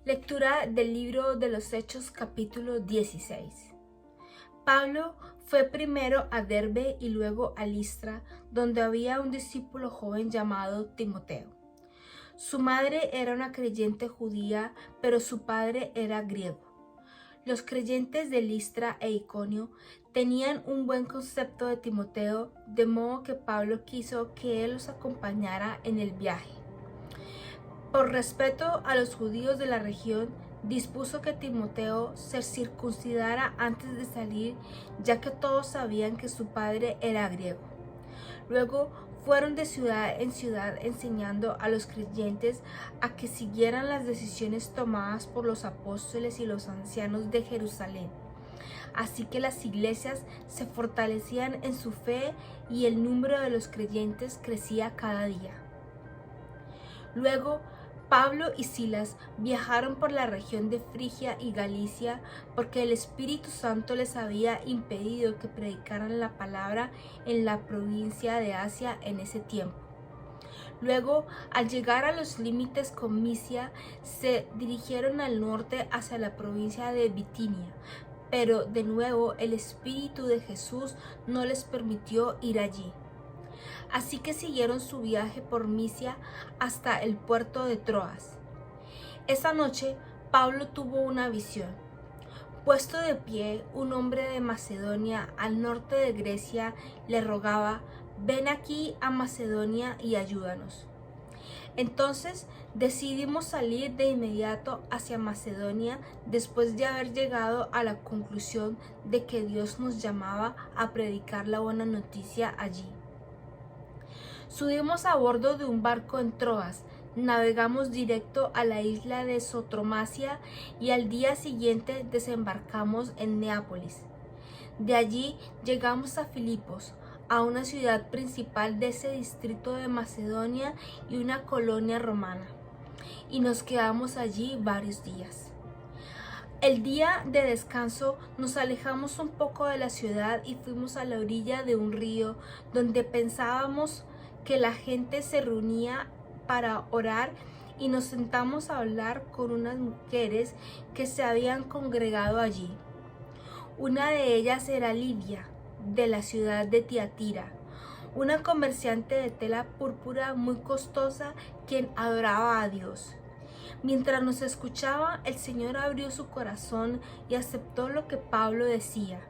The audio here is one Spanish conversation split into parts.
Lectura del libro de los Hechos capítulo 16. Pablo fue primero a Derbe y luego a Listra, donde había un discípulo joven llamado Timoteo. Su madre era una creyente judía, pero su padre era griego. Los creyentes de Listra e Iconio tenían un buen concepto de Timoteo, de modo que Pablo quiso que él los acompañara en el viaje. Por respeto a los judíos de la región, dispuso que Timoteo se circuncidara antes de salir, ya que todos sabían que su padre era griego. Luego fueron de ciudad en ciudad enseñando a los creyentes a que siguieran las decisiones tomadas por los apóstoles y los ancianos de Jerusalén. Así que las iglesias se fortalecían en su fe y el número de los creyentes crecía cada día. Luego Pablo y Silas viajaron por la región de Frigia y Galicia porque el Espíritu Santo les había impedido que predicaran la palabra en la provincia de Asia en ese tiempo. Luego, al llegar a los límites con Misia, se dirigieron al norte hacia la provincia de Bitinia, pero de nuevo el Espíritu de Jesús no les permitió ir allí. Así que siguieron su viaje por Misia hasta el puerto de Troas. Esa noche Pablo tuvo una visión. Puesto de pie, un hombre de Macedonia, al norte de Grecia, le rogaba: «Ven aquí a Macedonia y ayúdanos». Entonces decidimos salir de inmediato hacia Macedonia después de haber llegado a la conclusión de que Dios nos llamaba a predicar la buena noticia allí. Subimos a bordo de un barco en Troas, navegamos directo a la isla de Sotromacia y al día siguiente desembarcamos en Neápolis. De allí llegamos a Filipos, a una ciudad principal de ese distrito de Macedonia y una colonia romana, y nos quedamos allí varios días. El día de descanso nos alejamos un poco de la ciudad y fuimos a la orilla de un río donde pensábamos que la gente se reunía para orar y nos sentamos a hablar con unas mujeres que se habían congregado allí. Una de ellas era Lidia, de la ciudad de Tiatira, una comerciante de tela púrpura muy costosa quien adoraba a Dios. Mientras nos escuchaba, el Señor abrió su corazón y aceptó lo que Pablo decía.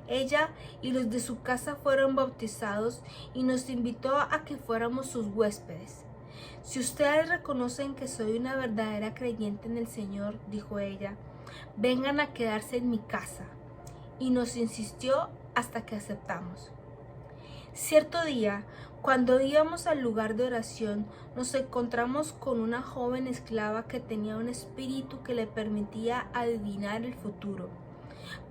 Ella y los de su casa fueron bautizados y nos invitó a que fuéramos sus huéspedes. «Si ustedes reconocen que soy una verdadera creyente en el Señor», dijo ella, «vengan a quedarse en mi casa». Y nos insistió hasta que aceptamos. Cierto día, cuando íbamos al lugar de oración, nos encontramos con una joven esclava que tenía un espíritu que le permitía adivinar el futuro.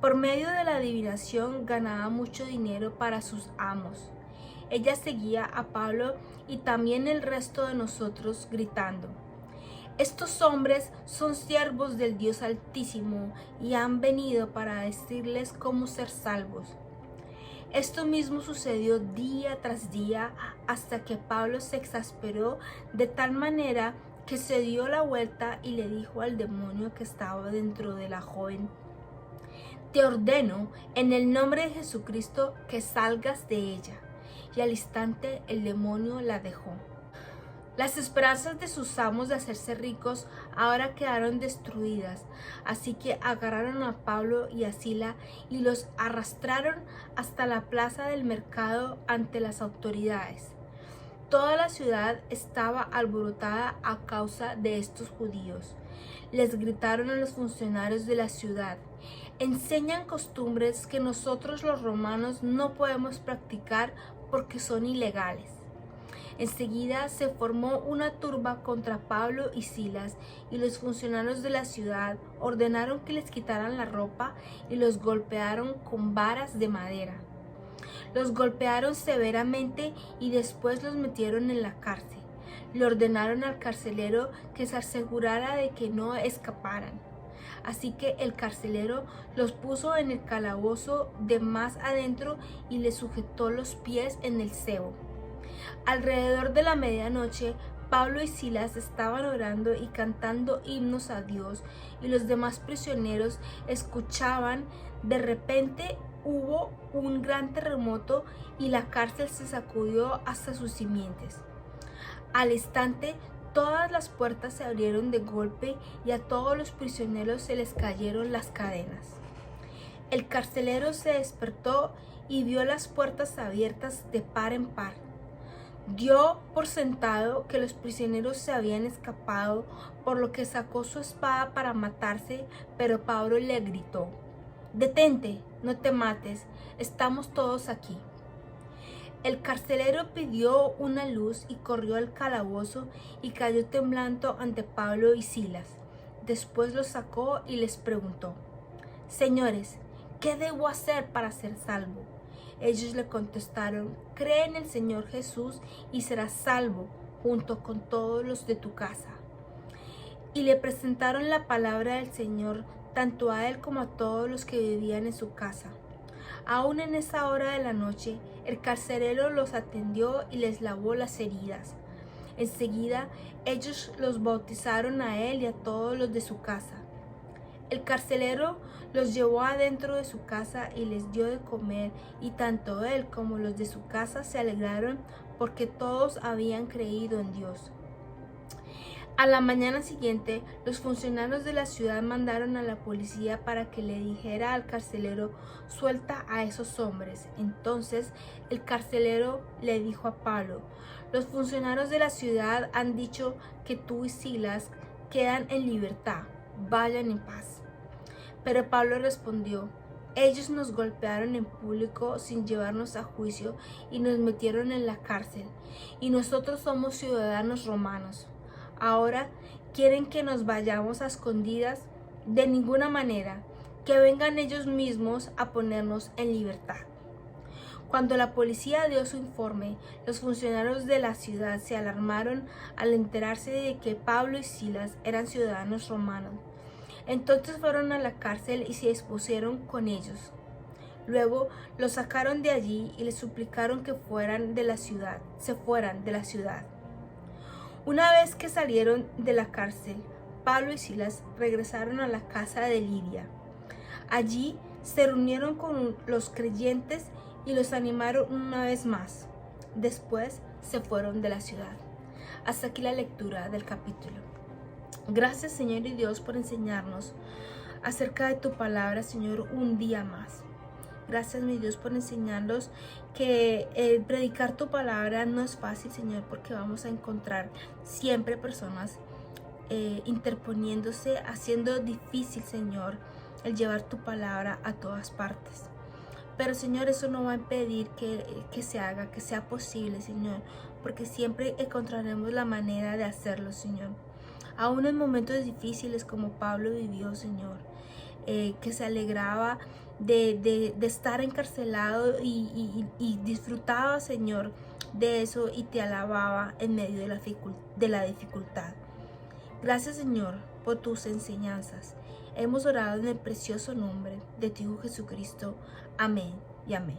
Por medio de la adivinación ganaba mucho dinero para sus amos. Ella seguía a Pablo y también el resto de nosotros gritando: «Estos hombres son siervos del Dios Altísimo y han venido para decirles cómo ser salvos». Esto mismo sucedió día tras día hasta que Pablo se exasperó de tal manera que se dio la vuelta y le dijo al demonio que estaba dentro de la joven: «Te ordeno en el nombre de Jesucristo que salgas de ella». Y al instante el demonio la dejó. Las esperanzas de sus amos de hacerse ricos ahora quedaron destruidas, así que agarraron a Pablo y a Sila y los arrastraron hasta la plaza del mercado ante las autoridades. Toda la ciudad estaba alborotada a causa de estos judíos. Les gritaron a los funcionarios de la ciudad: «Enseñan costumbres que nosotros los romanos no podemos practicar porque son ilegales». Enseguida se formó una turba contra Pablo y Silas, y los funcionarios de la ciudad ordenaron que les quitaran la ropa y los golpearon con varas de madera. Los golpearon severamente y después los metieron en la cárcel. Le ordenaron al carcelero que se asegurara de que no escaparan. Así que el carcelero los puso en el calabozo de más adentro y les sujetó los pies en el cebo. Alrededor de la medianoche, Pablo y Silas estaban orando y cantando himnos a Dios, y los demás prisioneros escuchaban. De repente hubo un gran terremoto y la cárcel se sacudió hasta sus simientes. Al instante, todas las puertas se abrieron de golpe y a todos los prisioneros se les cayeron las cadenas. El carcelero se despertó y vio las puertas abiertas de par en par. Dio por sentado que los prisioneros se habían escapado, por lo que sacó su espada para matarse, pero Pablo le gritó: «Detente, no te mates, estamos todos aquí». El carcelero pidió una luz y corrió al calabozo y cayó temblando ante Pablo y Silas. Después los sacó y les preguntó: «Señores, ¿qué debo hacer para ser salvo?». Ellos le contestaron: «Cree en el Señor Jesús y serás salvo, junto con todos los de tu casa». Y le presentaron la palabra del Señor, tanto a él como a todos los que vivían en su casa. Aún en esa hora de la noche, el carcelero los atendió y les lavó las heridas. Enseguida, ellos los bautizaron a él y a todos los de su casa. El carcelero los llevó adentro de su casa y les dio de comer, y tanto él como los de su casa se alegraron porque todos habían creído en Dios. A la mañana siguiente, los funcionarios de la ciudad mandaron a la policía para que le dijera al carcelero: «Suelta a esos hombres». Entonces el carcelero le dijo a Pablo: «Los funcionarios de la ciudad han dicho que tú y Silas quedan en libertad. Vayan en paz». Pero Pablo respondió: «Ellos nos golpearon en público sin llevarnos a juicio y nos metieron en la cárcel, y nosotros somos ciudadanos romanos. Ahora, ¿quieren que nos vayamos a escondidas? De ninguna manera, que vengan ellos mismos a ponernos en libertad». Cuando la policía dio su informe, los funcionarios de la ciudad se alarmaron al enterarse de que Pablo y Silas eran ciudadanos romanos. Entonces fueron a la cárcel y se expusieron con ellos. Luego los sacaron de allí y les suplicaron que se fueran de la ciudad. Una vez que salieron de la cárcel, Pablo y Silas regresaron a la casa de Lidia. Allí se reunieron con los creyentes y los animaron una vez más. Después se fueron de la ciudad. Hasta aquí la lectura del capítulo. Gracias, Señor y Dios, por enseñarnos acerca de tu palabra, Señor, un día más. Gracias, mi Dios, por enseñarnos que predicar tu palabra no es fácil, Señor, porque vamos a encontrar siempre personas interponiéndose, haciendo difícil, Señor, el llevar tu palabra a todas partes. Pero, Señor, eso no va a impedir que se haga, que sea posible, Señor, porque siempre encontraremos la manera de hacerlo, Señor. Aún en momentos difíciles como Pablo vivió, Señor, que se alegraba de estar encarcelado y disfrutaba, Señor, de eso y te alababa en medio de la dificultad. Gracias, Señor, por tus enseñanzas. Hemos orado en el precioso nombre de tu Hijo Jesucristo. Amén y amén.